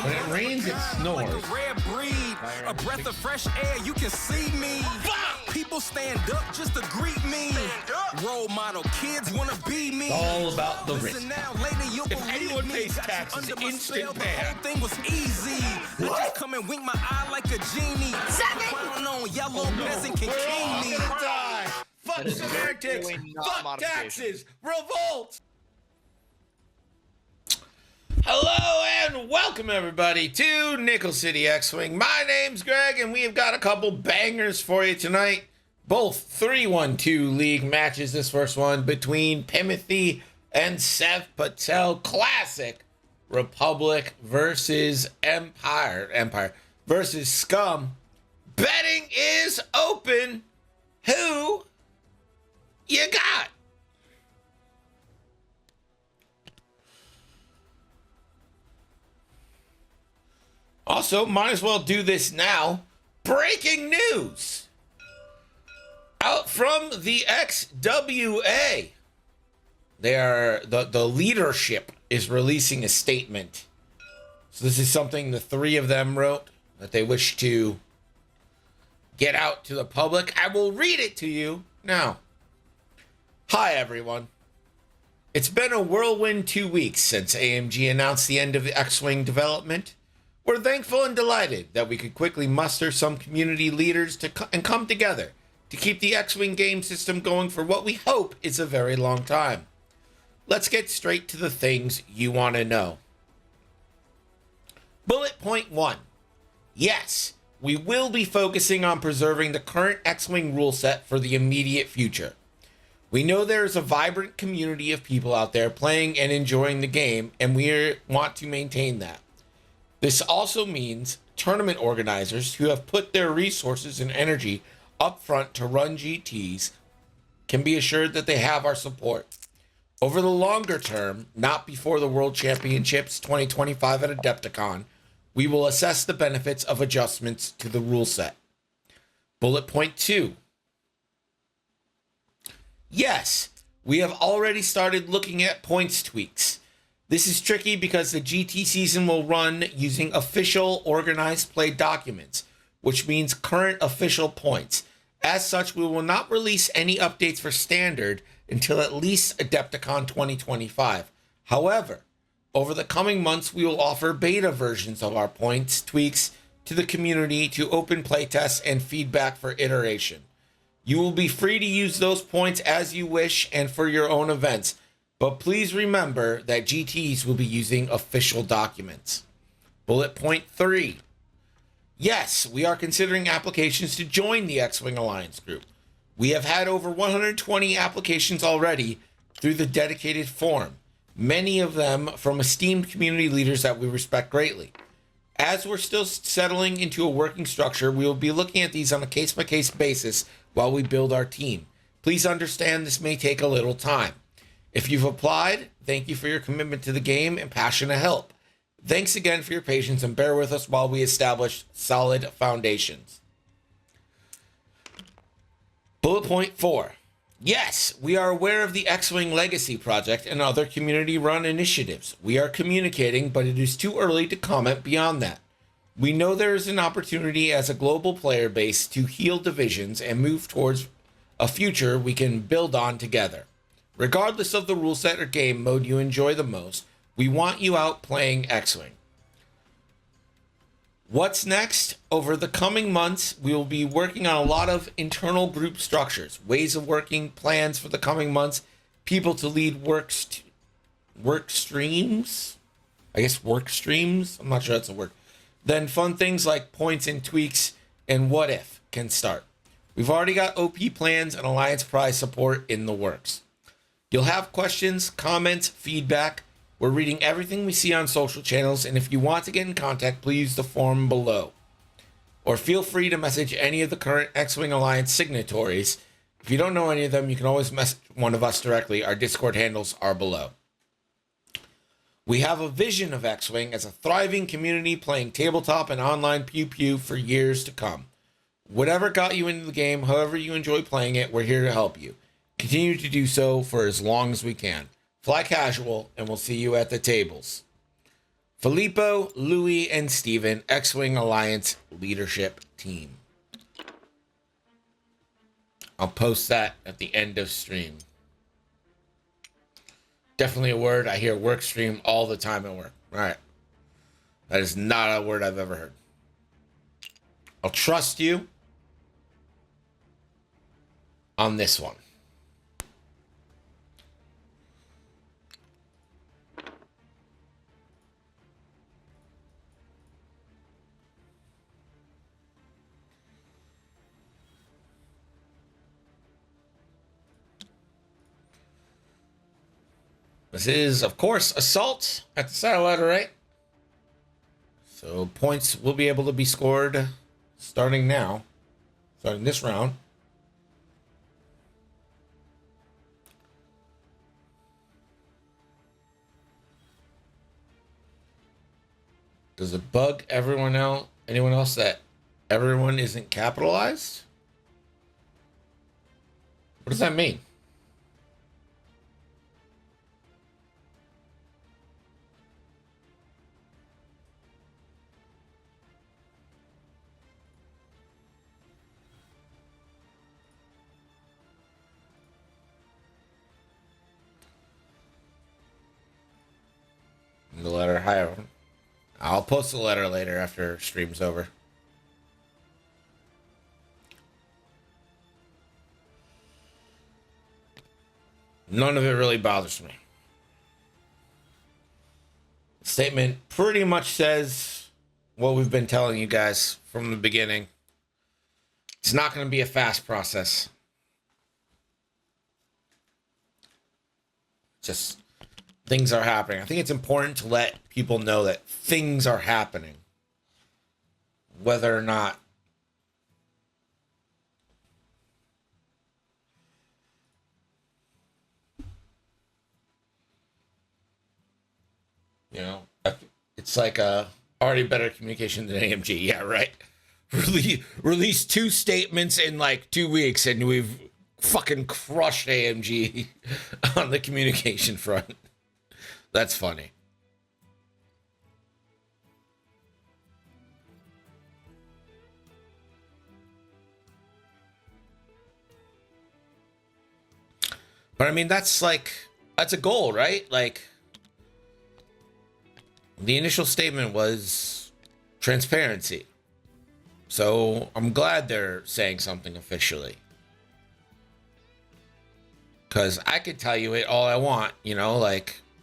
When it rains, it snores. Like a rare breed, a breath of fresh air, you can see me. People stand up just to greet me. Role model kids wanna be me. It's all about the rich. Now, later, you'll If anyone pays taxes, instant pay. The whole thing was easy. I just come and wink my eye like a genie. Crown on yellow peasant can king me. Die. Fuck semantics. Fuck taxes. Revolt. Hello and welcome everybody to Nickel City X-Wing. My name's Greg and we have got a couple bangers for you tonight. Both 3-1-2 league matches. This first one between Timothy and Sev Patel. Classic Republic versus Empire versus Scum. Betting is open. Who you got? Also, might as well do this now. Breaking news out from the XWA. They are the leadership is releasing a statement. So this is something the three of them wrote that they wish to get out to the public. I will read it to you now. Hi everyone. It's been a whirlwind 2 weeks since AMG announced the end of the X-Wing development. We're thankful and delighted that we could quickly muster some community leaders and come together to keep the X-Wing game system going for what we hope is a very long time. Let's get straight to the things you want to know. Bullet point 1. Yes, we will be focusing on preserving the current X-Wing rule set for the immediate future. We know there is a vibrant community of people out there playing and enjoying the game, and we want to maintain that. This also means tournament organizers who have put their resources and energy up front to run GTs can be assured that they have our support. Over the longer term, not before the World Championships 2025 at Adepticon, we will assess the benefits of adjustments to the rule set. Bullet point 2. Yes, we have already started looking at points tweaks. This is tricky because the GT season will run using official organized play documents, which means current official points. As such, we will not release any updates for standard until at least Adepticon 2025. However, over the coming months, we will offer beta versions of our points tweaks to the community to open playtests and feedback for iteration. You will be free to use those points as you wish and for your own events. But please remember that GTs will be using official documents. Bullet point 3. Yes, we are considering applications to join the X-Wing Alliance group. We have had over 120 applications already through the dedicated forum, many of them from esteemed community leaders that we respect greatly. As we're still settling into a working structure, we will be looking at these on a case-by-case basis while we build our team. Please understand this may take a little time. If you've applied, thank you for your commitment to the game and passion to help. Thanks again for your patience and bear with us while we establish solid foundations. Bullet point 4. Yes, we are aware of the X-Wing Legacy Project and other community-run initiatives. We are communicating, but it is too early to comment beyond that. We know there is an opportunity as a global player base to heal divisions and move towards a future we can build on together. Regardless of the rule set or game mode you enjoy the most, we want you out playing X-Wing. What's next? Over the coming months, we will be working on a lot of internal group structures, ways of working, plans for the coming months, people to lead work streams. I guess work streams? I'm not sure that's a word. Then fun things like points and tweaks and what if can start. We've already got OP plans and Alliance Prize support in the works. You'll have questions, comments, feedback. We're reading everything we see on social channels, and if you want to get in contact, please use the form below. Or feel free to message any of the current X-Wing Alliance signatories. If you don't know any of them, you can always message one of us directly. Our Discord handles are below. We have a vision of X-Wing as a thriving community playing tabletop and online pew-pew for years to come. Whatever got you into the game, however you enjoy playing it, we're here to help you. Continue to do so for as long as we can. Fly casual, and we'll see you at the tables. Filippo, Louis, and Steven, X-Wing Alliance Leadership Team. I'll post that at the end of stream. Definitely a word I hear work stream all the time at work. All right. That is not a word I've ever heard. I'll trust you on this one. This is, of course, assault at the satellite array. So points will be able to be scored starting now, starting this round. Does it bug anyone else that everyone isn't capitalized? What does that mean? The letter higher. I'll post the letter later after stream's over. None of it really bothers me. The statement pretty much says what we've been telling you guys from the beginning. It's not going to be a fast process. Just things are happening. I think it's important to let people know that things are happening. Whether or not it's like already better communication than AMG. Yeah, right. Release 2 statements in like 2 weeks and we've fucking crushed AMG on the communication front. That's funny. But I mean, that's a goal, right? Like, the initial statement was transparency. So I'm glad they're saying something officially. Because I could tell you it all I want,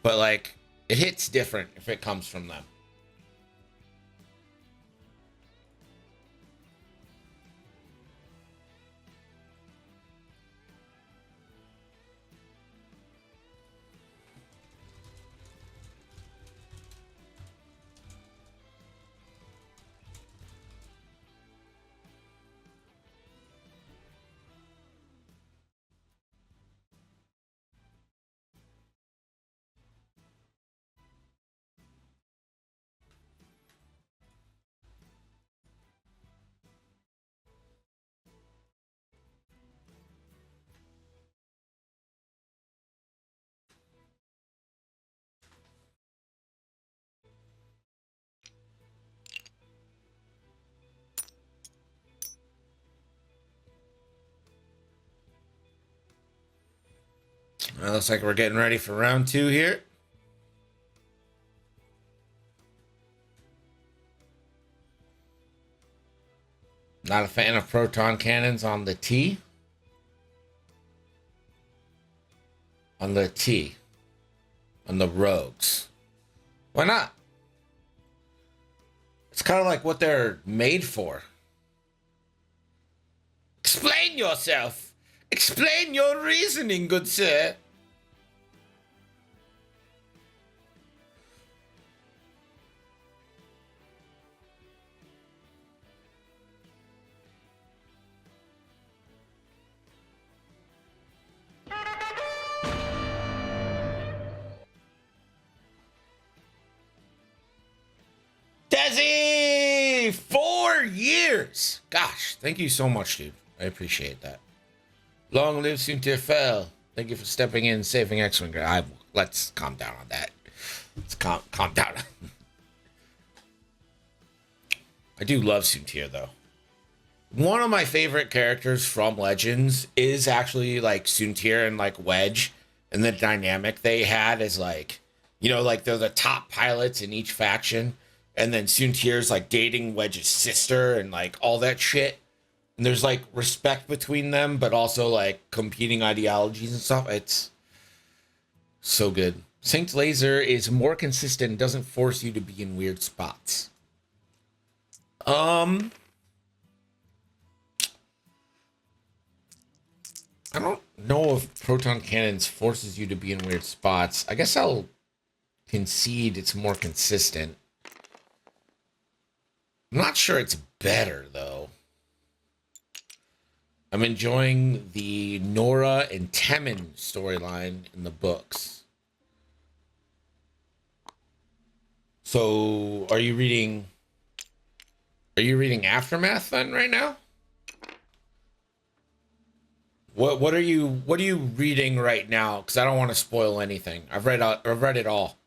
but it hits different if it comes from them. Well, looks like we're getting ready for round 2 here. Not a fan of proton cannons on the T. On the T. On the rogues. Why not? It's kind of like what they're made for. Explain yourself. Explain your reasoning, good sir. Desi! 4 years! Gosh, thank you so much, dude. I appreciate that. Long live Suntirfell. Thank you for stepping in, saving X-Wing. let's calm down on that. Let's calm down. I do love Soontir though. One of my favorite characters from Legends is actually like Soontir and like Wedge, and the dynamic they had is like, you know, like they're the top pilots in each faction, and then Soontir's like dating Wedge's sister and like all that shit. And there's like respect between them, but also like competing ideologies and stuff. It's so good. Synced Laser is more consistent and doesn't force you to be in weird spots. I don't know if proton cannons forces you to be in weird spots. I guess I'll concede it's more consistent. I'm not sure it's better though. I'm enjoying the Nora and Temin storyline in the books. So, are you reading Aftermath then right now? What are you reading right now? Because I don't want to spoil anything. I've read it all,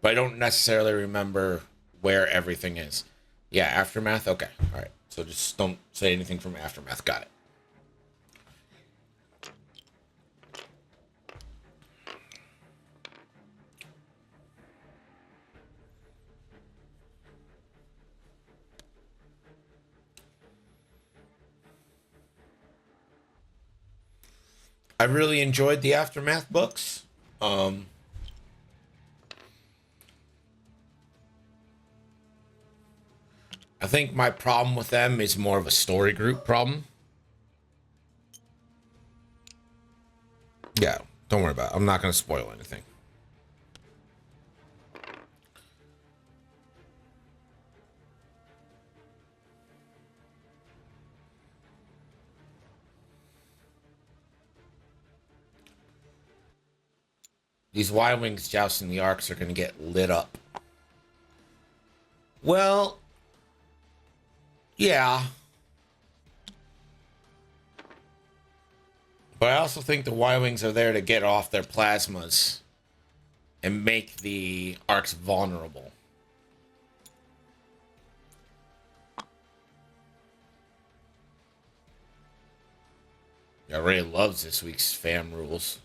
but I don't necessarily remember where everything is. Yeah, Aftermath. Okay, all right. So just don't say anything from Aftermath. Got it. I really enjoyed the Aftermath books. I think my problem with them is more of a story group problem. Yeah, don't worry about it. I'm not going to spoil anything. These Y-Wings jousting the arcs are going to get lit up. Well, yeah. But I also think the Y-Wings are there to get off their plasmas and make the arcs vulnerable. Yeah, Ray loves this week's fam rules.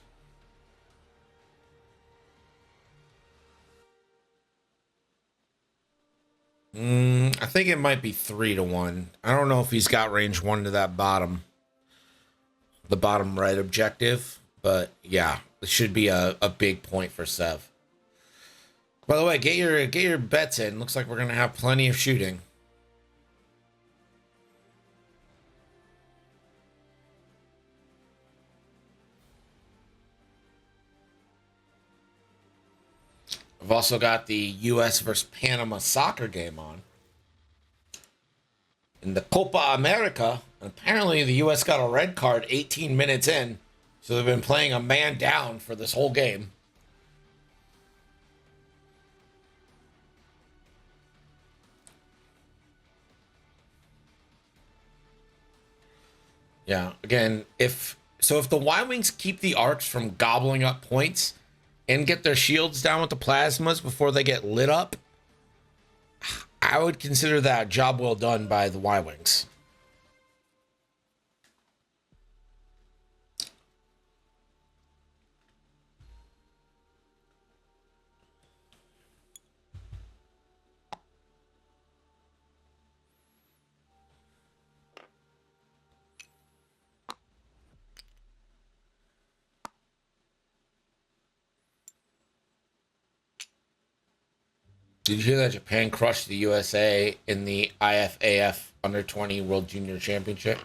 I think it might be 3-1. I don't know if he's got range 1 to that the bottom right objective, but yeah, it should be a big point for Sev. By the way, get your bets in. Looks like we're gonna have plenty of shooting. I've also got the U.S. versus Panama soccer game on. In the Copa America, apparently the U.S. got a red card 18 minutes in, so they've been playing a man down for this whole game. Yeah, again, if the Y-Wings keep the arcs from gobbling up points and get their shields down with the plasmas before they get lit up, I would consider that a job well done by the Y-Wings. Did you hear that Japan crushed the USA in the IFAF Under 20 World Junior Championship?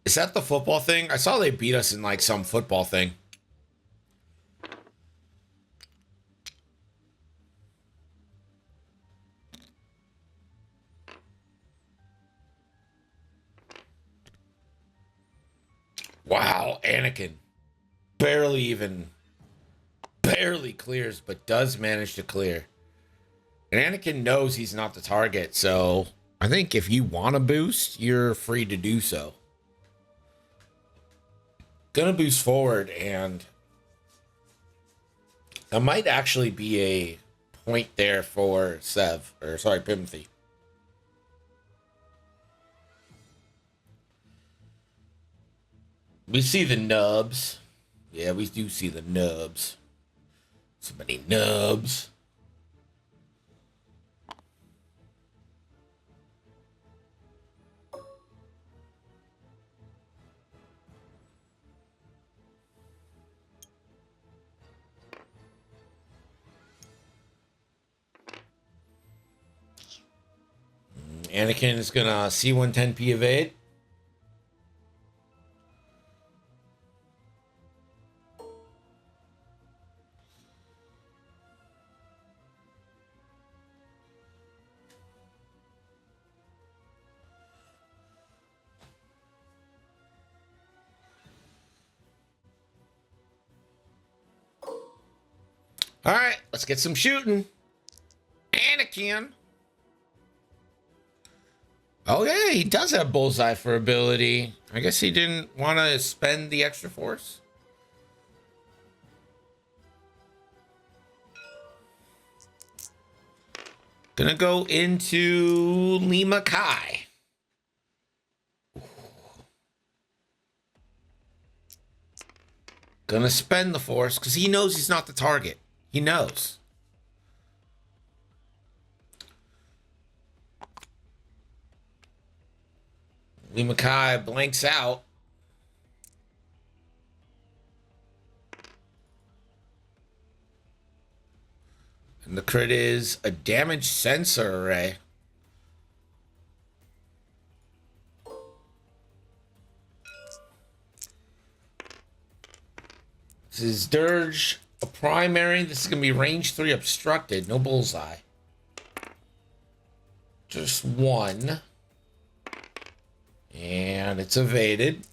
Is that the football thing? I saw they beat us in like some football thing. Wow, Anakin barely clears, but does manage to clear. And Anakin knows he's not the target, so I think if you want to boost, you're free to do so. Gonna boost forward, and That might actually be a point there for Pimothy. We see the nubs. Yeah, we do see the nubs. So many nubs. Anakin is gonna C110P evade. All right, let's get some shooting. Anakin. Oh, yeah, he does have bullseye for ability. I guess he didn't want to spend the extra force. Gonna go into Lima Kai. Gonna spend the force because he knows he's not the target. He knows. Lima Kai blanks out. And the crit is a damage sensor array. This is Dirge, a primary. This is going to be range 3 obstructed. No bullseye. Just one. And it's evaded.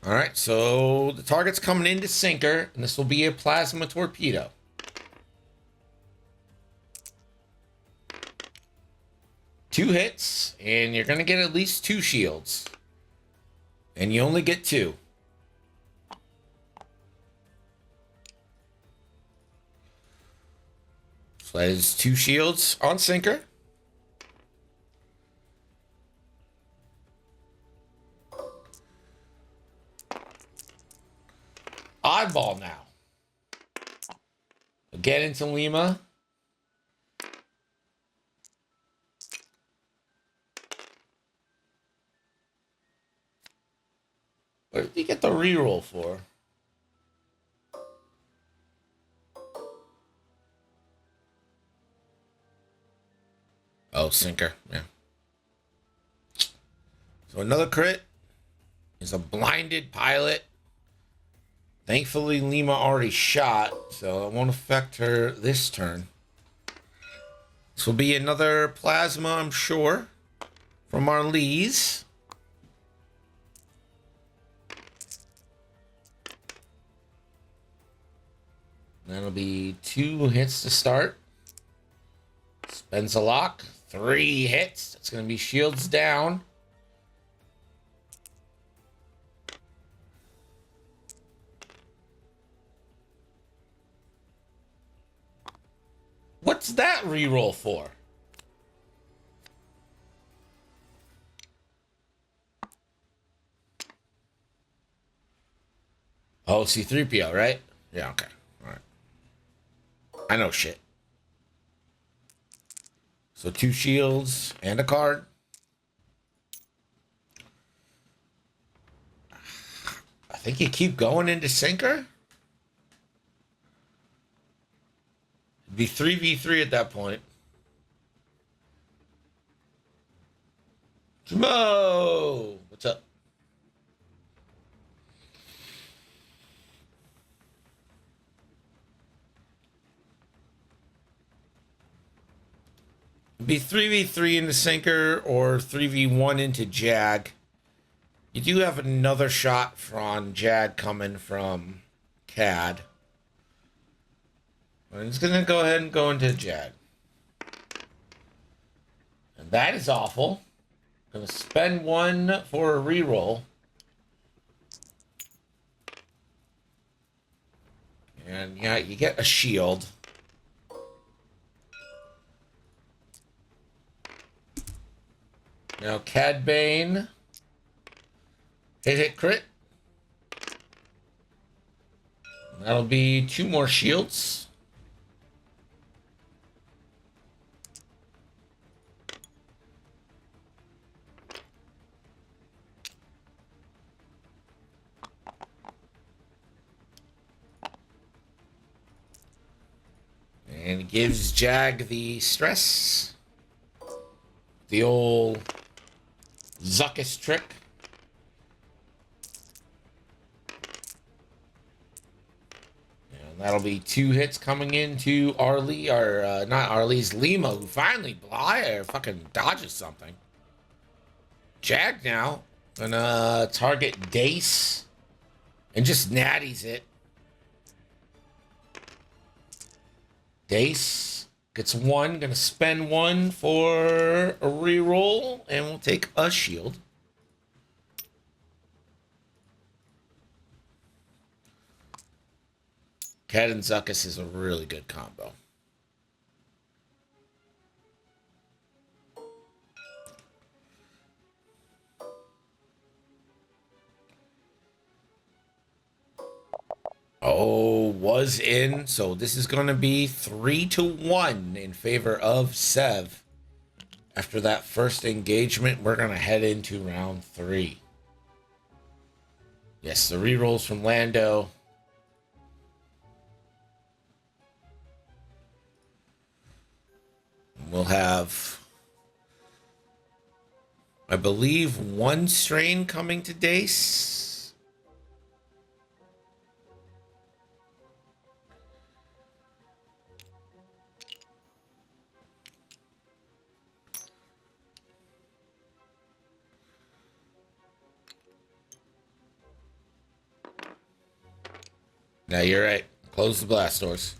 All right, so the target's coming into sinker, and this will be a plasma torpedo. Two hits, and you're going to get at least 2 shields. And you only get 2. So that is 2 shields on sinker. Oddball now. Get into Lima. What did he get the reroll for? Oh, sinker. Yeah. So another crit is a blinded pilot. Thankfully, Lima already shot, so it won't affect her this turn. This will be another plasma, I'm sure, from our Lees. That'll be 2 hits to start. Spends a lock. 3 hits. It's going to be shields down. What's that reroll for? Oh, C3PO, right? Yeah, okay. All right. I know shit. So 2 shields and a card. I think you keep going into sinker. It'd be 3v3 at that point. Jamo! What's up? It'd be 3v3 into sinker or 3v1 into Jag. You do have another shot on Jag coming from CAD. I'm just going to go ahead and go into Jag. That is awful. Gonna spend one for a reroll. And yeah, you get a shield. Now Cad Bane. Hit crit. That'll be 2 more shields. And gives Jag the stress. The old Zuckus trick. And that'll be 2 hits coming into Arlie, or not Arlie's Lima, who finally fucking dodges something. Jag now gonna target Dace and just natties it. Dace gets 1, gonna spend 1 for a reroll, and we'll take a shield. Cat and Zuckus is a really good combo. Oh, was in. So this is going to be 3-1 in favor of Sev. After that first engagement, we're going to head into round 3. Yes, the rerolls from Lando. We'll have, I believe, 1 strain coming to Dace. Now you're right. Close the blast doors.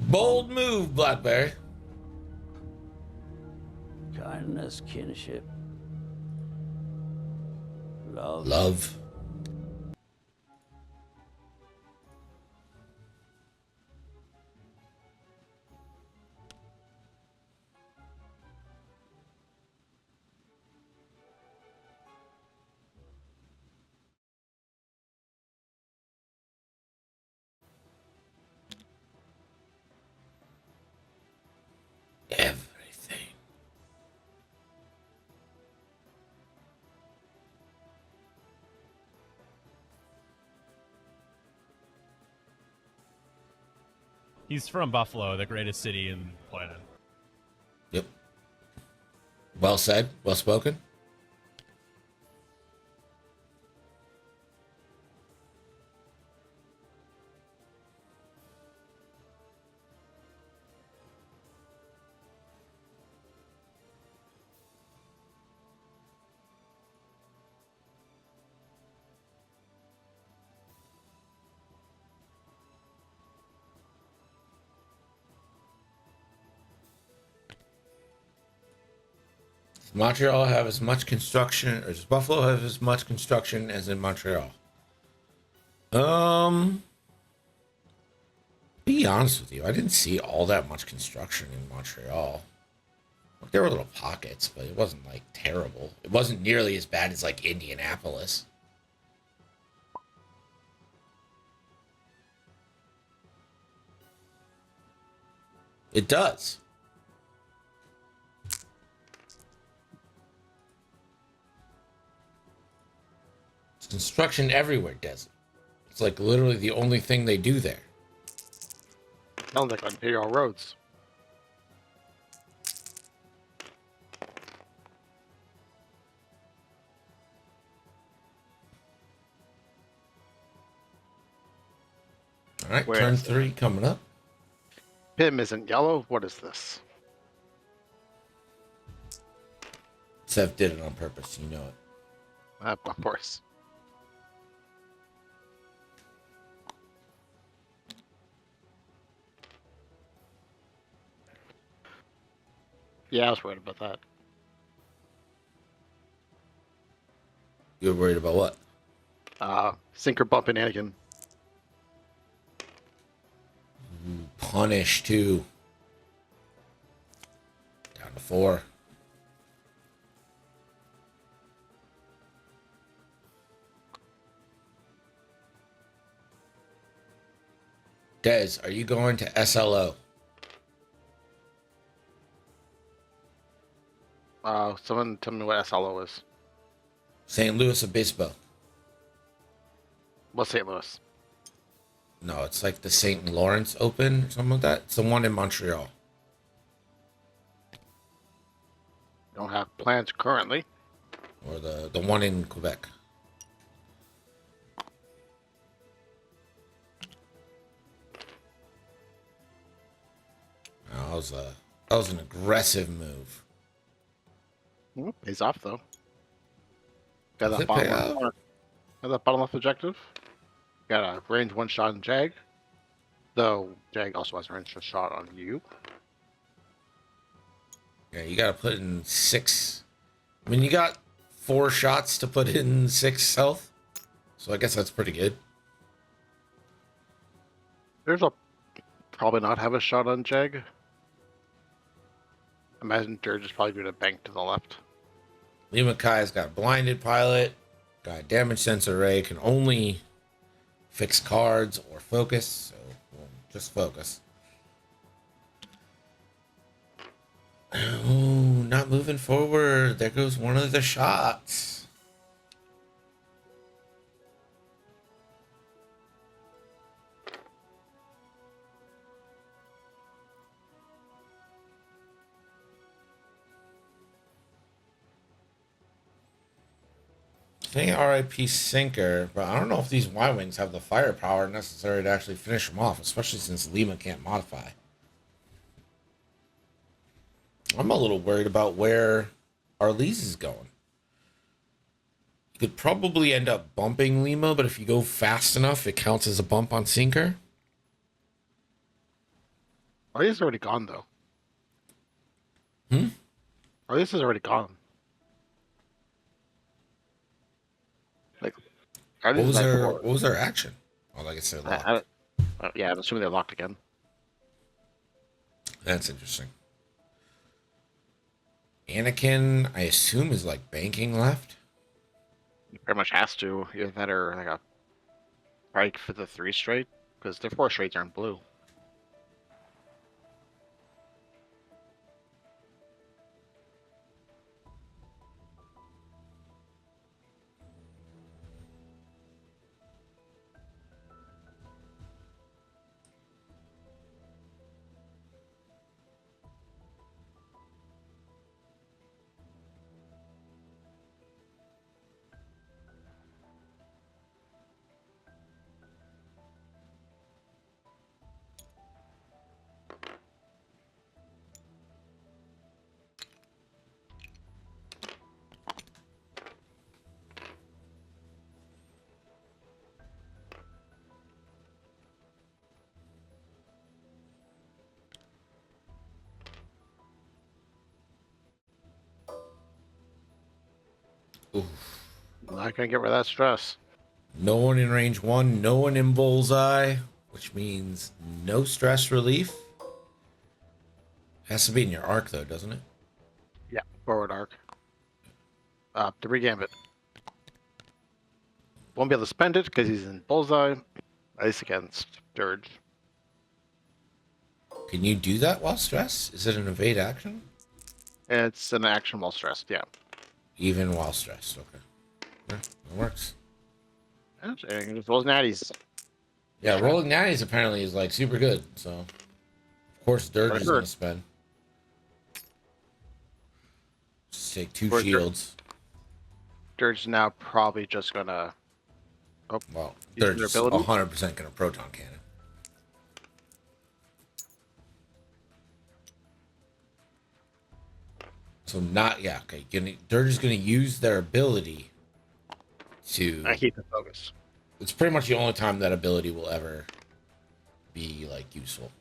Bold move, Blackberry. Kindness, kinship, love. Love. Everything. He's from Buffalo, the greatest city in the planet. Yep. Well said. Well spoken. Does Montreal have as much construction, or does Buffalo have as much construction as in Montreal? Be honest with you, I didn't see all that much construction in Montreal. Like, there were little pockets, but it wasn't like terrible. It wasn't nearly as bad as like Indianapolis. It does. construction everywhere, Des. It's like literally the only thing they do there. Sounds like Imperial roads. All right, Where turn is it? 3 coming up. Pim isn't yellow. What is this? Sev did it on purpose. You know it. Of course. Yeah, I was worried about that. You're worried about what? Sinker bumping Anakin. Punish 2. Down to 4. Des, are you going to SLO? Someone tell me what SLO is. St. Louis Obispo. What's St. Louis? No, it's like the St. Lawrence Open or something like that. It's the one in Montreal. Don't have plans currently. Or the one in Quebec. That was an aggressive move. Pays off though. Got Does that it pay bottom off? left. Got that bottom left objective. Got a range 1 shot on Jag. Though Jag also has a range shot on you. Yeah, you got to put in 6. I mean, you got 4 shots to put in 6 health. So I guess that's pretty good. There's a probably not have a shot on Jag. Imagine Dirge is probably going to bank to the left. Lima Kai's got blinded pilot, got damage sensor array, can only fix cards or focus, so we'll just focus. Oh, not moving forward. There goes one of the shots. I think RIP Sinker, but I don't know if these Y-Wings have the firepower necessary to actually finish them off, especially since Lima can't modify. I'm a little worried about where Arlise is going. You could probably end up bumping Lima, but if you go fast enough, it counts as a bump on Sinker. Arliss is already gone though. Arliss is already gone. Like, What was their action? Oh, like I said, locked. Yeah, I'm assuming they're locked again. That's interesting. Anakin, I assume, is like banking left. He pretty much has to. Either that or like a strike for the 3 straight, because their 4 straights aren't blue. Not gonna get rid of that stress. No one in range 1, no one in bullseye, which means no stress relief. Has to be in your arc, though, doesn't it? Yeah, forward arc. Debris Gambit. Won't be able to spend it because he's in bullseye. Ice against Dirge. Can you do that while stressed? Is it an evade action? It's an action while stressed, yeah. Even while stressed, okay. Yeah, that works. Just those natties. Yeah, rolling natties apparently is like super good. So, of course, Dirge is gonna spend. Just take 2 shields. Dirge's now probably just gonna. Oh, Well, use Dirge their is ability? 100% gonna proton cannon. So not okay. Dirge is gonna use their ability to. I keep the focus. It's pretty much the only time that ability will ever be like useful.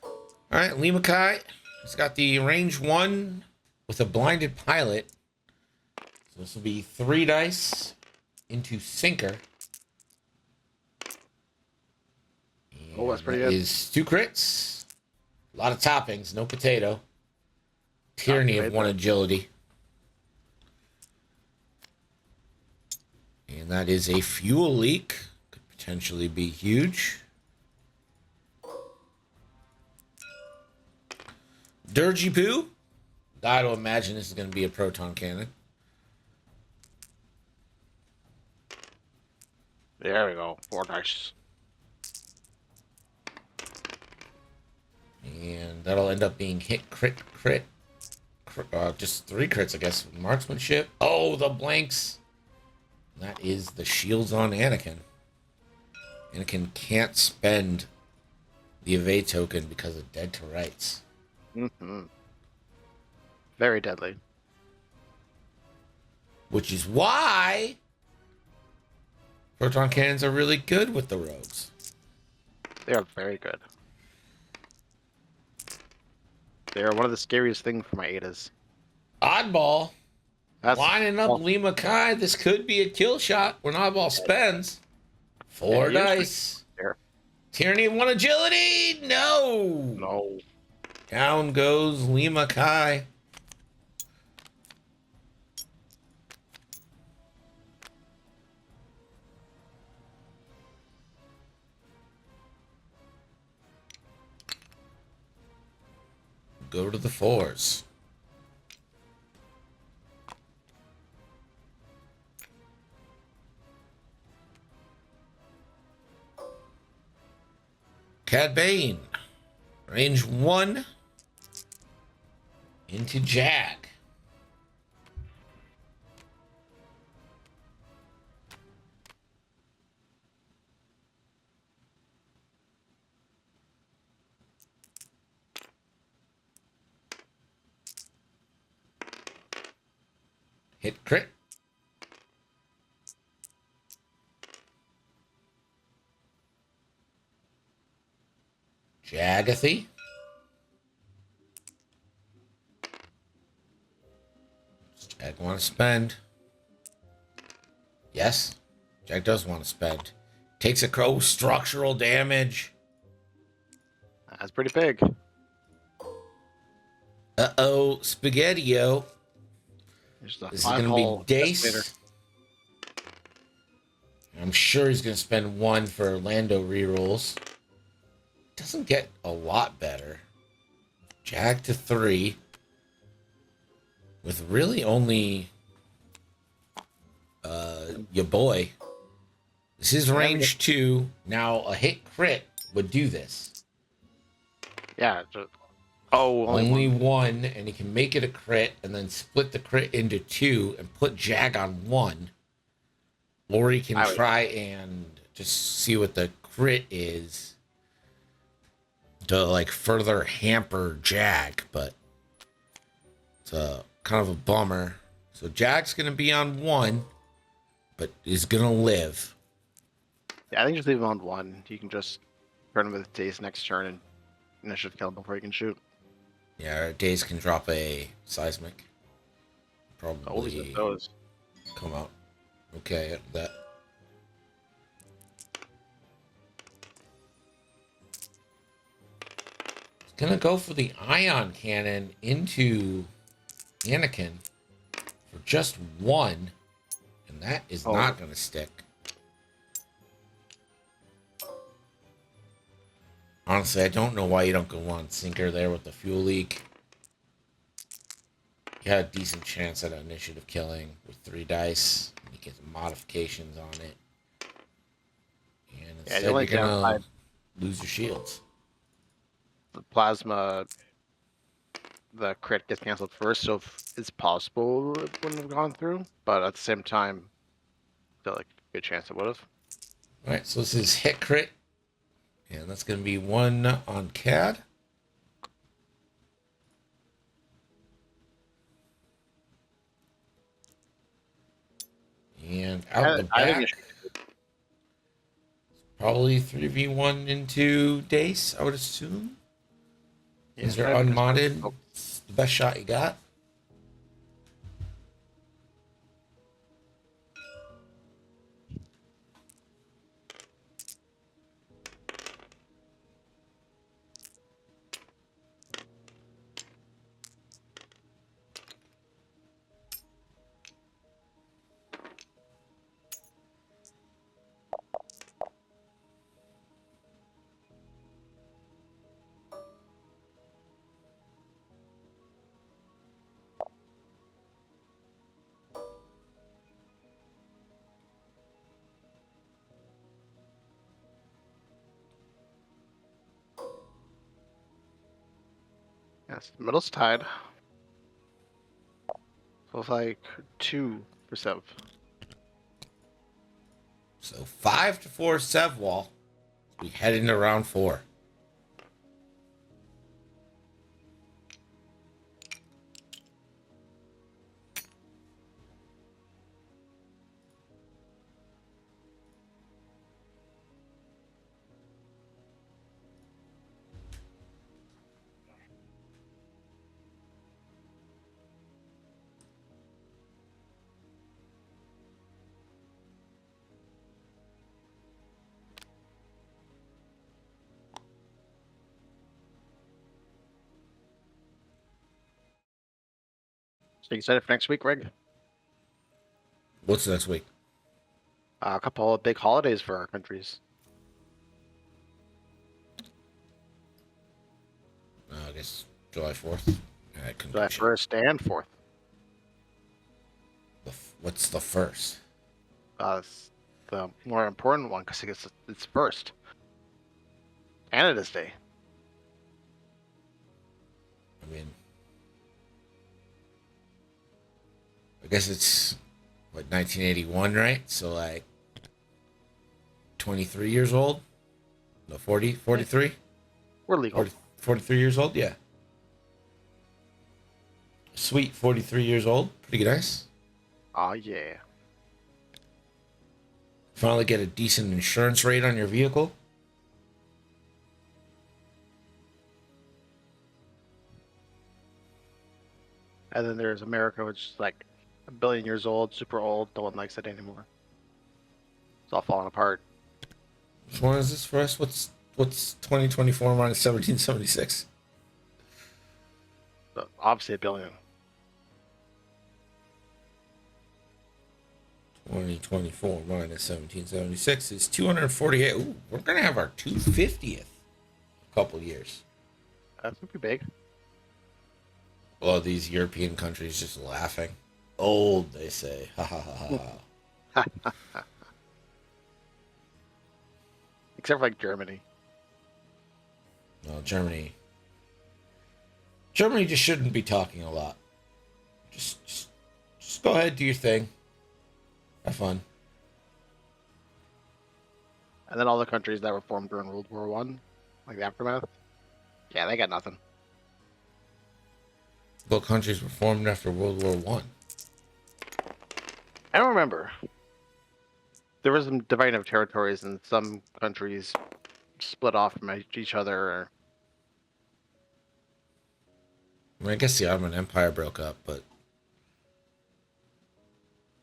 All right, Lima Kai. It's got the range 1 with a blinded pilot. So this will be 3 dice into sinker. Oh, that's pretty good. good. Is 2 crits. A lot of toppings, no potato. Tyranny of 1 agility. And that is a fuel leak. Could potentially be huge. Dirgy Poo. Gotta imagine this is going to be a proton cannon. There we go. 4 dice. And that'll end up being hit, crit. Just 3 crits, I guess. Marksmanship. Oh, the blanks. That is the shields on Anakin. Anakin can't spend the evade token because of dead to rights. Mm-hmm. Very deadly. Which is why proton cannons are really good with the rogues. They are very good. They are one of the scariest things for my Adas. Oddball. That's Lining up Lima Kai. This could be a kill shot when Oddball spends 4 dice. Tyranny of 1 agility. No. Down goes Lima Kai. Go to the 4s. Cad Bane. Range 1. Into Jag. Hit crit. Jagathy. Does Jag want to spend? Yes. Jag does want to spend. Takes a crow structural damage. That's pretty big. Uh-oh. Spaghetti-O. This is going to be Dace. I'm sure he's going to spend 1 for Lando rerolls. Doesn't get a lot better. Jag to 3. With really only your boy. This is range 2. Now a hit crit would do this. Yeah. Only 1, and he can make it a crit and then split the crit into 2 and put Jag on 1. Or he can try and just see what the crit is to like further hamper Jag, but it's kind of a bummer. So Jag's gonna be on 1, but is gonna live. Yeah, I think just leave him on 1. You can just burn him with Dace next turn and initiative kill him before he can shoot. Yeah, Days can drop a seismic. Probably those. Come out. Okay, that. It's gonna go for the ion cannon into Anakin for just 1, and that is not gonna stick. Honestly, I don't know why you don't go on sinker there with the fuel leak. got a decent chance at initiative killing with 3 dice. You get some modifications on it. And instead the only you're gonna downside, lose your shields. the plasma, the crit gets canceled first, so if it's possible it wouldn't have gone through, but at the same time, still like a good chance it would have. Alright, so this is hit crit. And that's gonna be 1 on CAD. And out the I think back, probably 3v1 into Dace, I would assume. Since they're unmodded, Oh, it's the best shot you got. yes, the middle's tied. So it's like 2 for Sev. So 5-4 Sevwall. We head into round 4. So you excited for next week, Greg? What's next week? A couple of big holidays for our countries. I guess July 4th. July 1st and 4th. What's the first? It's the more important one because it's first. Canada's Day. I mean, I guess it's, what, 1981, right? So, like, 23 years old? No, 40? 43? We're legal. 43 years old? Yeah. Sweet, 43 years old. Pretty nice. Oh, yeah. Finally get a decent insurance rate on your vehicle. And then there's America, which is like 1 billion years old, super old. No one likes it anymore. It's all falling apart. Which one is this for us? What's 2024 minus 1776? But obviously 1 billion. 2024 minus 1776 is 248. Ooh, we're gonna have our 250th a couple years. That's pretty big. Well, these European countries just laughing. Old, they say. Ha ha ha ha. Except for like Germany. No, Germany. Germany just shouldn't be talking a lot. Just go ahead, do your thing. Have fun. And then all the countries that were formed during World War One, like the aftermath. Yeah, they got nothing. What countries were formed after World War One? I don't remember. There was some dividing of territories, and some countries split off from each other. Or... I mean, I guess the Ottoman Empire broke up, but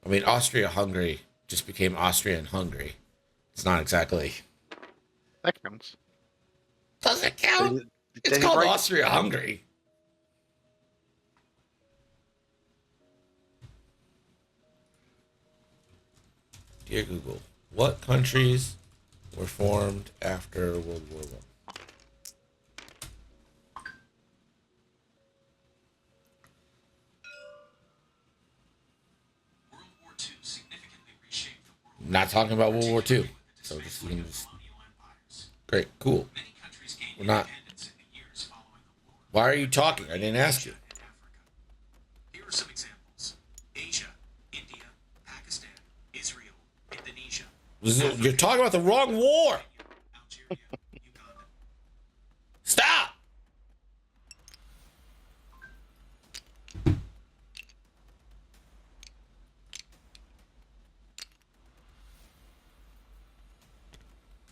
I mean, Austria-Hungary just became Austria and Hungary. It's not exactly. That counts. Does it count? It's Did he called break- Austria-Hungary. Dear Google, what countries were formed after World War One? Not talking about World War II. So just you can just great, cool. We're not. Why are you talking? I didn't ask you. Here are some examples: Asia, India, Pakistan, Israel, Indonesia. You're talking about the wrong war. Algeria, Uganda. Stop.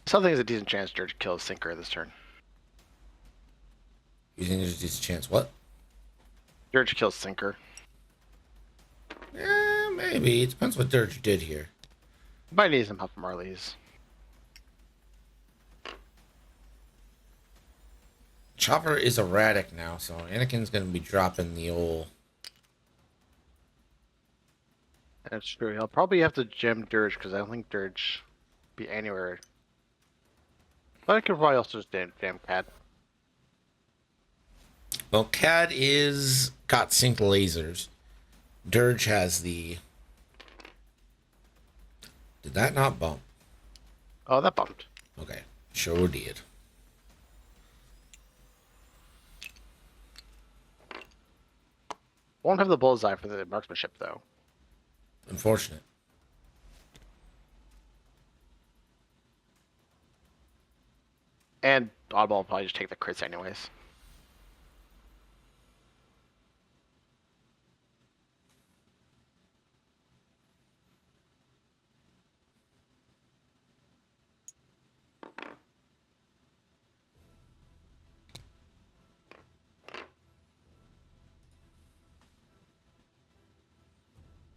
Something is a decent chance George kills Sinker this turn. You think there's just a chance? What? George kills Sinker. Maybe. It depends what Dirge did here. Might need some help from Marlies. Chopper is erratic now, so Anakin's gonna be dropping the old. That's true. He'll probably have to gem Dirge because I don't think Dirge be anywhere. But I could probably also just damn Cad. Well, Cad is got sync lasers. Dirge has the. Did that not bump? Oh, that bumped. Okay, sure did. Won't have the bullseye for the marksmanship though. Unfortunate. And Oddball will probably just take the crits anyways.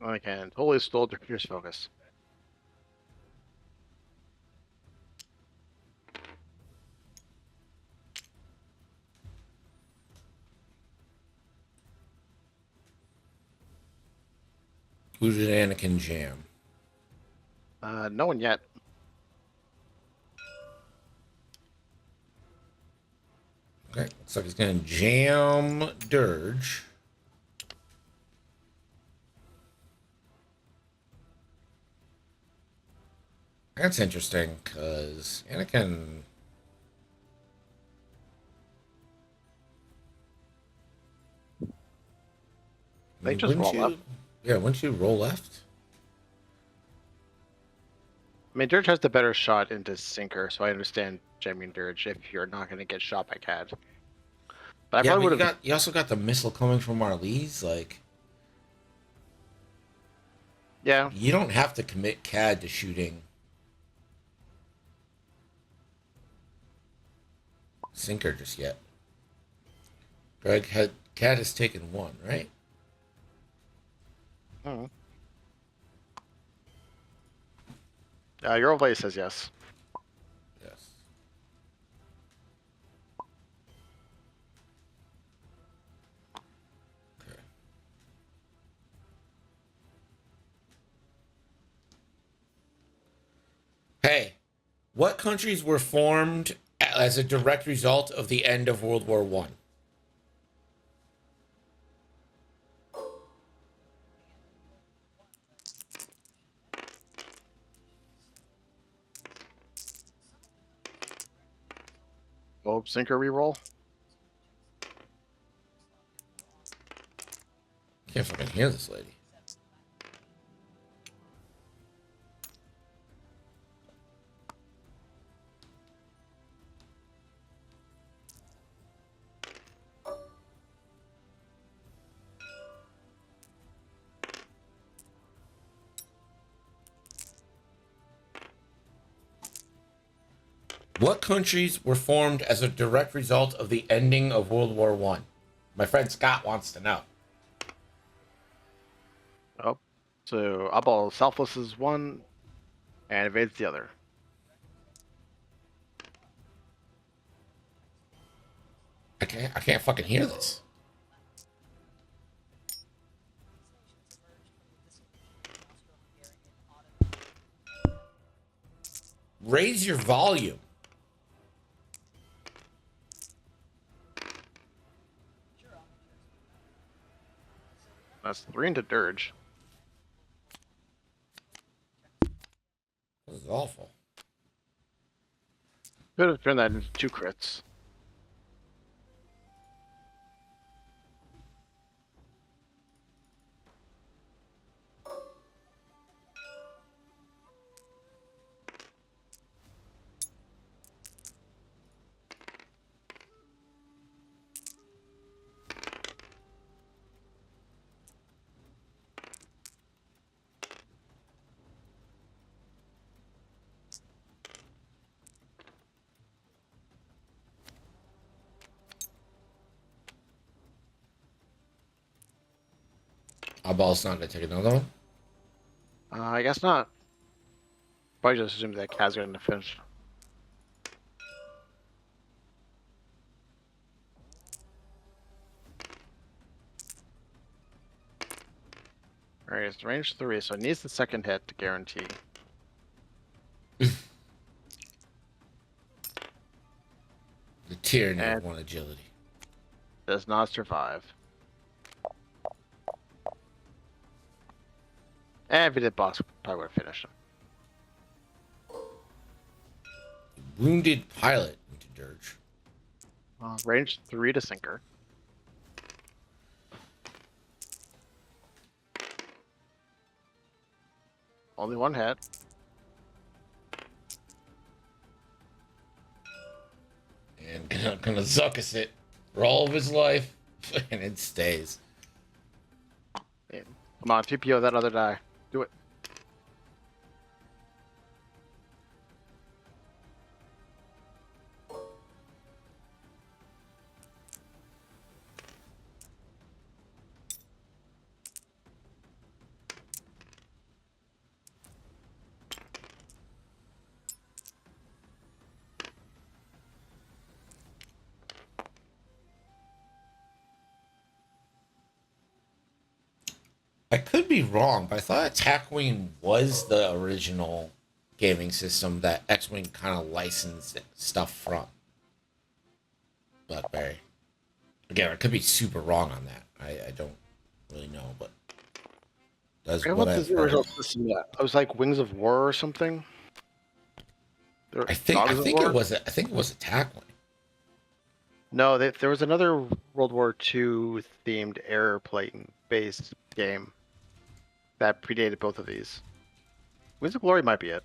I can totally stole Director's focus. Who did Anakin jam? No one yet. Okay, looks like he's gonna jam Dirge. That's interesting, because Anakin. They just roll up. Yeah, wouldn't you roll left? I mean, Dirge has the better shot into Sinker, so I understand jamming Dirge if you're not going to get shot by Cad. But I Yeah, probably but would have. you also got the missile coming from Marlies. Like, Yeah, you don't have to commit Cad to shooting Sinker just yet. Cad has taken one, right? your overlay says yes. Yes. Okay. Hey, what countries were formed as a direct result of the end of World War One? Oh, Sinker reroll. Can't fucking hear this lady. What countries were formed as a direct result of the ending of World War One? My friend Scott wants to know. Oh, so Oddball selfless is one, and evades the other. I can't fucking hear this. Raise your volume. That's 3 into Dirge. is awful. Could have turned that into 2 crits. Eyeball's not gonna take another one. I guess not. Probably just assumed that Kaz going to finish. Alright, it's range 3, so it needs the second hit to guarantee. The tyranny And- of 1 agility. Does not survive. And if he did boss, probably would have finished him. Wounded pilot into dirge. Range 3 to sinker. Only 1 hit. And gonna zuckus it for all of his life. And it stays. And come on, TPO that other die. Do it. I could be wrong, but I thought Attack Wing was the original gaming system that X-Wing kind of licensed stuff from. BlackBerry. Again, I could be super wrong on that. I don't really know, but that's I what what I've the heard. original system. Yeah, it was like Wings of War or something. I think it was Attack Wing. No, there was another World War II themed airplane based game that predated both of these. Wings of Glory might be it.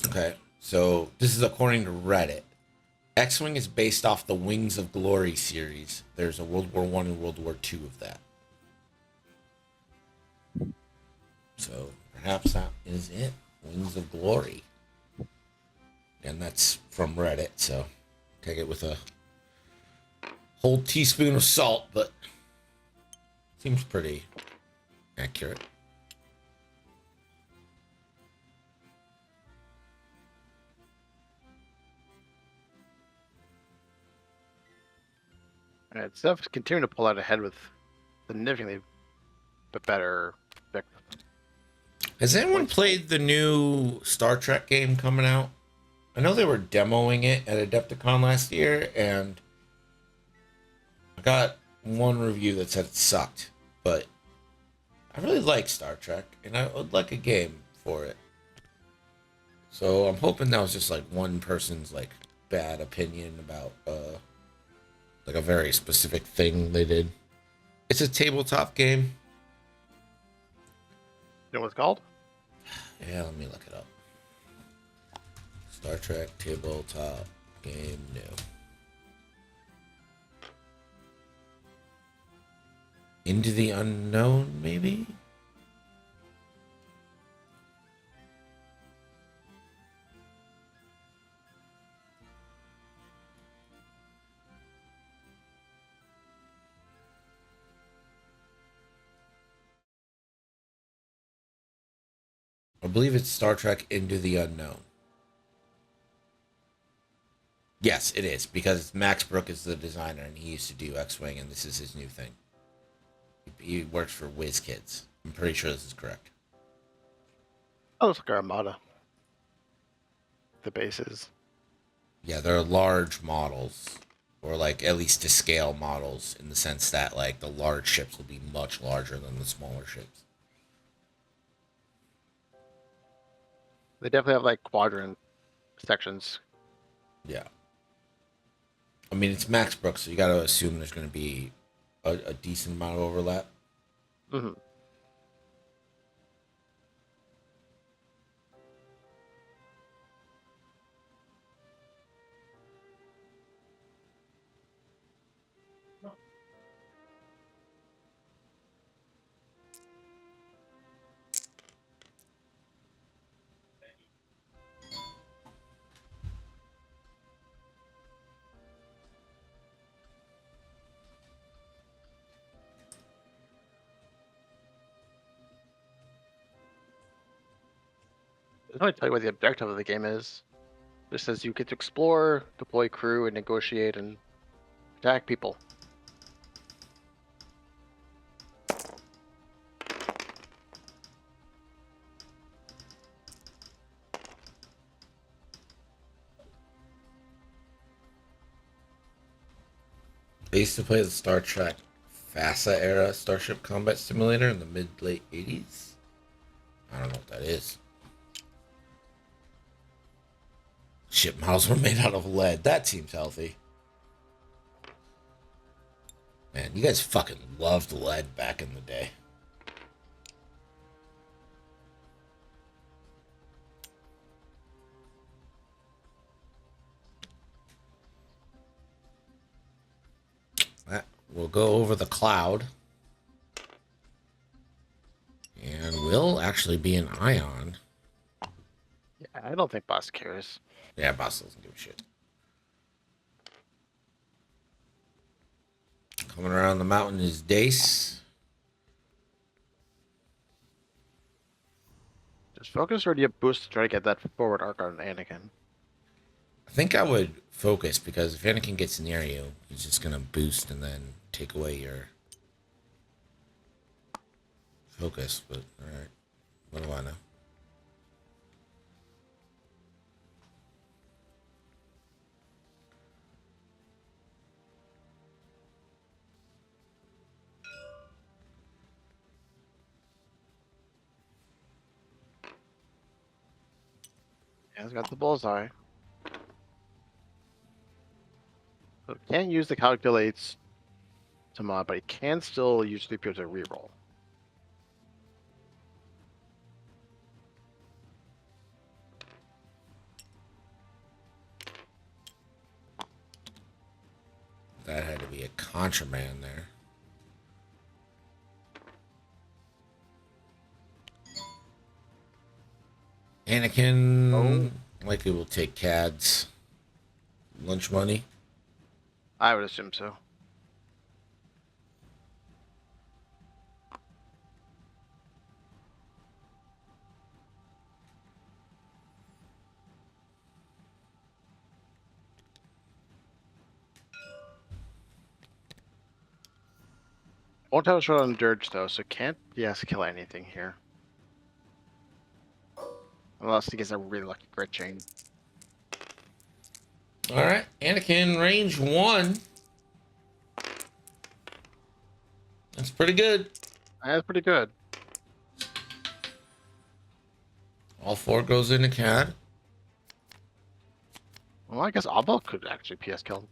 Okay, so this is according to Reddit. X-Wing is based off the Wings of Glory series. There's a World War One and World War II of that. So perhaps that is it. Wings of Glory. And that's from Reddit, so take it with a whole teaspoon of salt, but seems pretty accurate. And it's continuing to pull out ahead with significantly but better victims. Has anyone played the new Star Trek game coming out? I know they were demoing it at Adepticon last year, and I got one review that said it sucked, but I really like Star Trek, and I would like a game for it. So I'm hoping that was just like one person's like bad opinion about like a very specific thing they did. It's a tabletop game. You know what it's called? Yeah, let me look it up. Star Trek tabletop game new. Into the Unknown, maybe? I believe it's Star Trek Into the Unknown. Yes, it is, because Max Brook is the designer, and he used to do X-Wing, and this is his new thing. He works for WizKids. I'm pretty sure this is correct. Oh, it's like Armada. The bases. Yeah, they're large models, or like at least to scale models, in the sense that like the large ships will be much larger than the smaller ships. They definitely have like quadrant sections. Yeah. I mean, it's Max Brooks, so you got to assume there's going to be a decent amount of overlap. Hmm. It doesn't really tell you what the objective of the game is. It just says you get to explore, deploy crew, and negotiate and attack people. I used to play the Star Trek FASA era Starship Combat Simulator in the mid late 80s. I don't know what that is. Ship models were made out of lead. That seems healthy. Man, you guys fucking loved lead back in the day. We'll go over the cloud. And we'll actually be an ion. Yeah, I don't think Boss cares. Yeah, boss doesn't give a shit. Coming around the mountain is Dace. Just focus, or do you boost to try to get that forward arc on Anakin? I think I would focus, because if Anakin gets near you, he's just gonna boost and then take away your focus. But alright. What do I know? Yeah, it's got the bullseye. So it can't use the calculates to mod, but it can still use 3PO to reroll. That had to be a contraband there. Anakin likely will take Cad's lunch money. I would assume so. Won't have a shot on Dirge though, so can't yes kill anything here. Unless he gets a really lucky crit chain. Alright, Anakin range 1. That's pretty good. That's pretty good. All 4 goes into Cad. Well, I guess Abel could actually PS kill.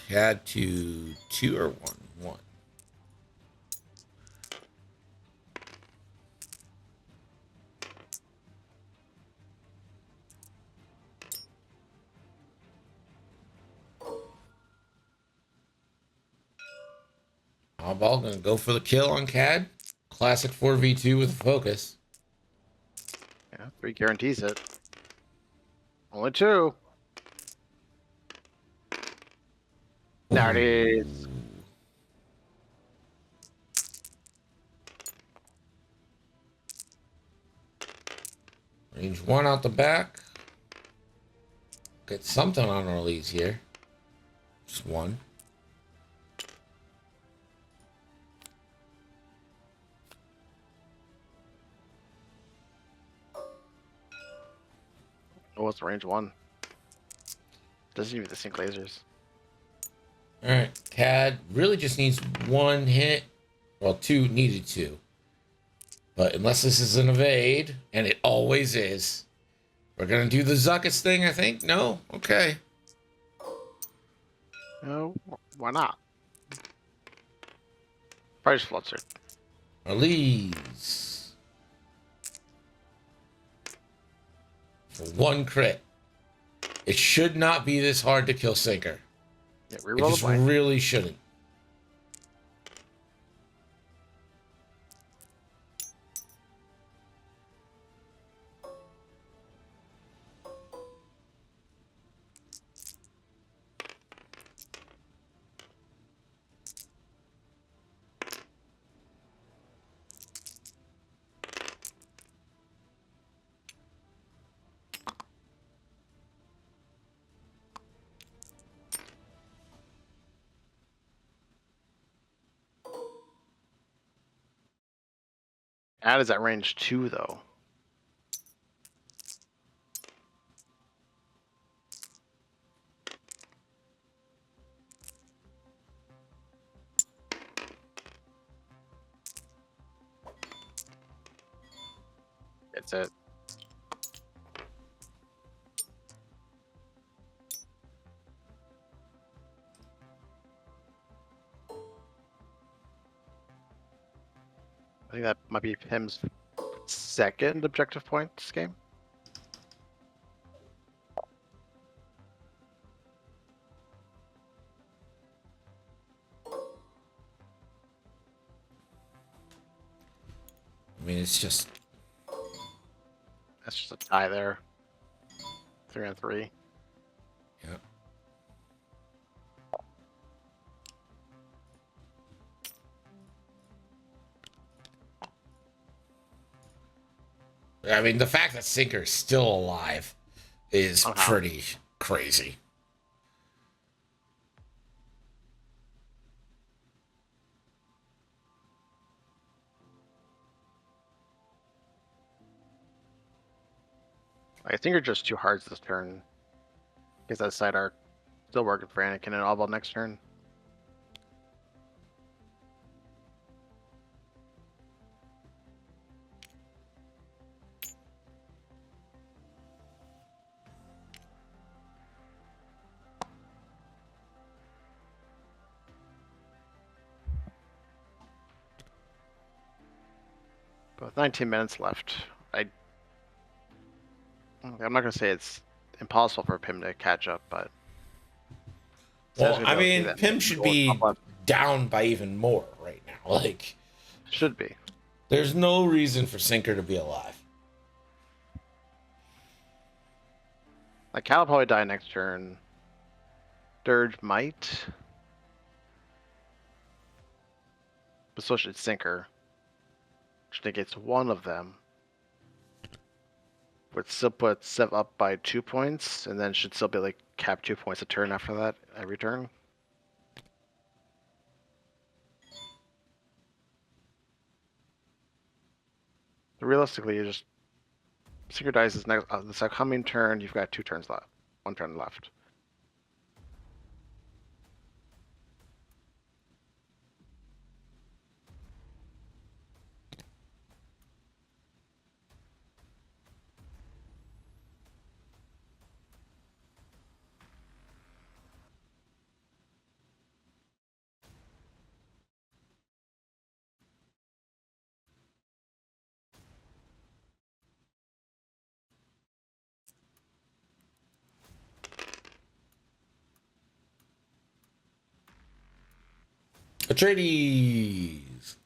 Cad to 2 or 1? 1. Ball gonna go for the kill on Cad. Classic 4v2 with a focus. Yeah, 3 guarantees it. Only 2. There it is. Range 1 out the back. Get something on our leads here. Just 1. what's the range one? Doesn't even sink lasers. All right, CAD really just needs one hit. Well, two needed two. But unless this is an evade, and it always is, we're gonna do the Zuckus thing, I think. No, okay. No, why not? Probably just Flutzer. Release for one crit. It should not be this hard to kill Sinker. Yeah, It reroll just the blind. really shouldn't. Add is at range 2 though. It's it. I think that might be Pim's second objective point this game. I mean, it's just That's just a tie there. 3-on-3. yeah. I mean, the fact that Sinker is still alive is pretty crazy. I think you're just 2 hearts this turn. Because that side arc still working for Anakin and Oddball next turn. But with 19 minutes left, I'm not gonna say it's impossible for Pim to catch up, but Well, I mean, Pim should be down by even more right now. Like, should be. there's no reason for Sinker to be alive. Like Cal will probably die next turn. Dirge might, but so should Sinker, which negates one of them. Would still put Sev up by 2 points, and then should still be like cap 2 points a turn after that every turn. But realistically, you just Sinker dies this upcoming turn. You've got 2 turns left, 1 turn left. Atreides.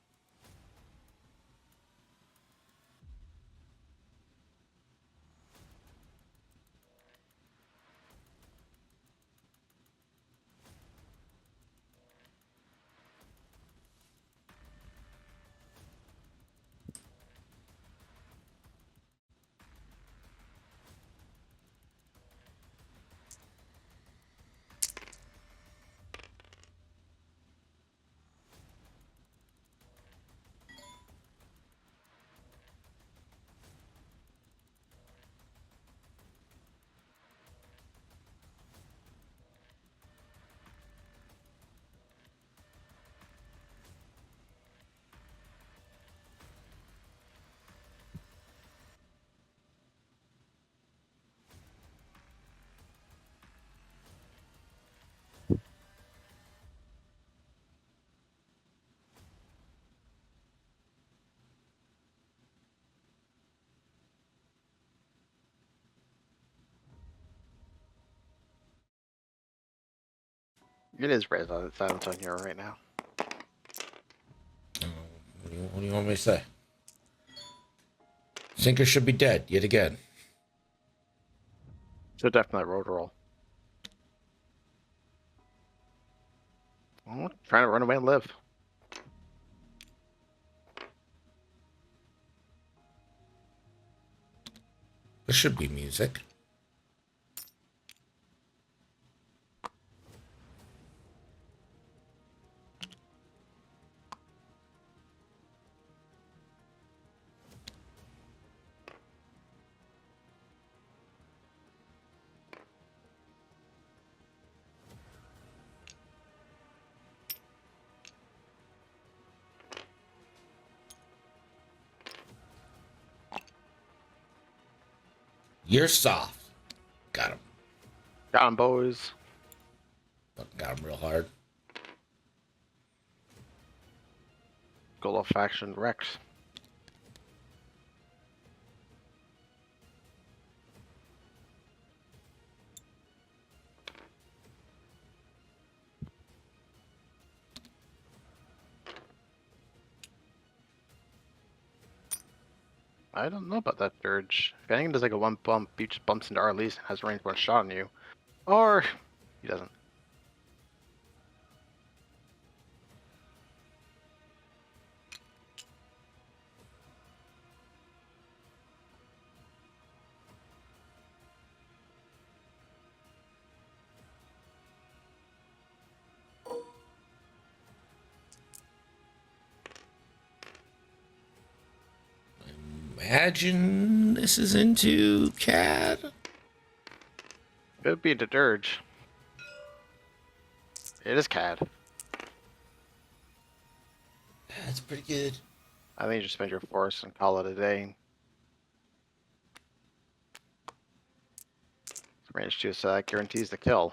It is red on silence on here right now. What do you want me to say? Sinker should be dead yet again. So definitely road roll. Well, trying to run away and live. There should be music. You're soft. Got him. Got him, boys. Got him real hard. Goal faction Rex. I don't know about that Dirge. If anything does like a one bump, he just bumps into Arlise and has range one shot on you. Or he doesn't. Imagine this is into CAD. Could be the Dirge. It is CAD. That's pretty good. I think you just spend your force and call it a day. Range 2 so that guarantees the kill.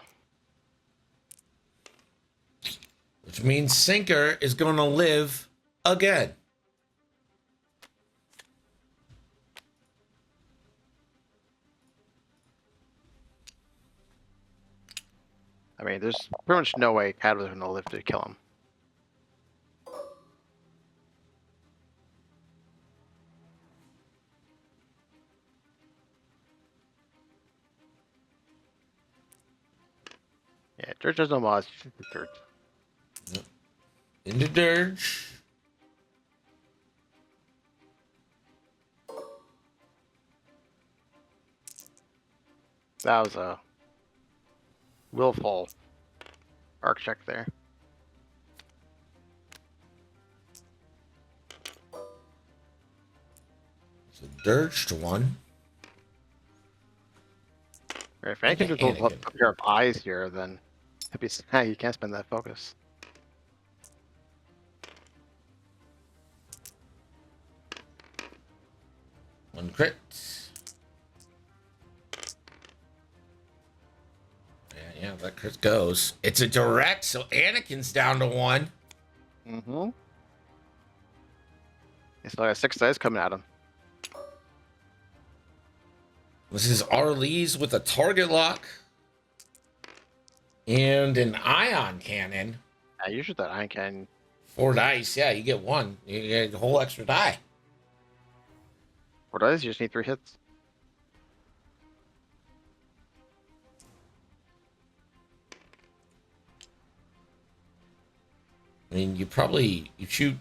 Which means Sinker is going to live again. I mean, there's pretty much no way CAD was going to live to kill him. Yeah, Dirge does no mods. Dirge. Into Dirge. That was a willful arc check there. So Dirge to one. If anything just Anakin. up a pair of eyes here, then it'd be you can't spend that focus. One crit. Yeah, that crit goes. It's a direct, so Anakin's down to one. Mm-hmm. He's still got 6 dice coming at him. This is Arlise with a target lock. And an ion cannon. Yeah, usually that iron can. 4 dice. Yeah, you get one. You get a whole extra die. 4 dice, you just need 3 hits. I mean, you shoot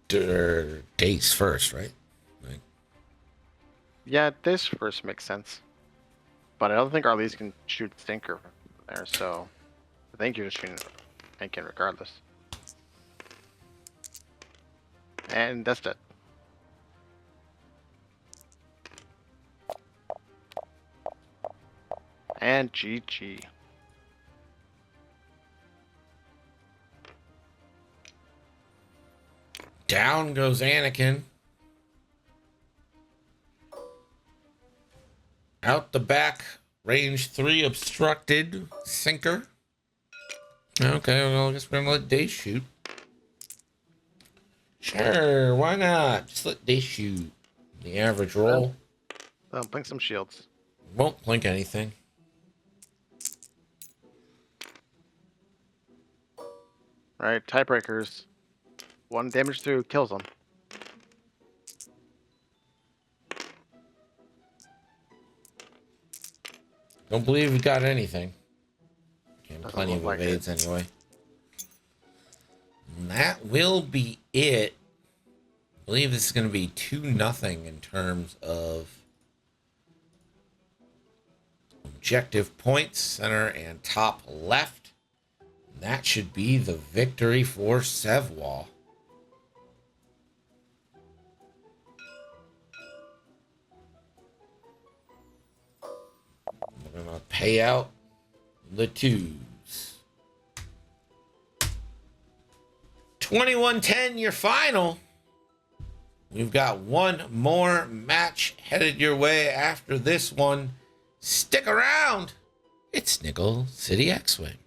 Dace first, right? Like, Yeah, this first makes sense. But I don't think Arlise can shoot Stinker from there, so I think you're just shooting Anakin regardless. And that's it. And GG. down goes Anakin. Out the back, range 3 obstructed. Sinker. Okay, well, I guess we're gonna let Dace shoot. Sure, why not? Just let Dace shoot. The average roll. Blink some shields. Won't blink anything. Right, tiebreakers. 1 damage through kills them. Don't believe we got anything. Okay, Doesn't plenty look of like it. evades anyway. And that will be it. I believe this is going to be 2-0 in terms of objective points, center and top left. And that should be the victory for Sevwall. We're going to pay out the twos. 21-10, your final. We've got one more match headed your way after this one. Stick around. It's Nickel City X-Wing.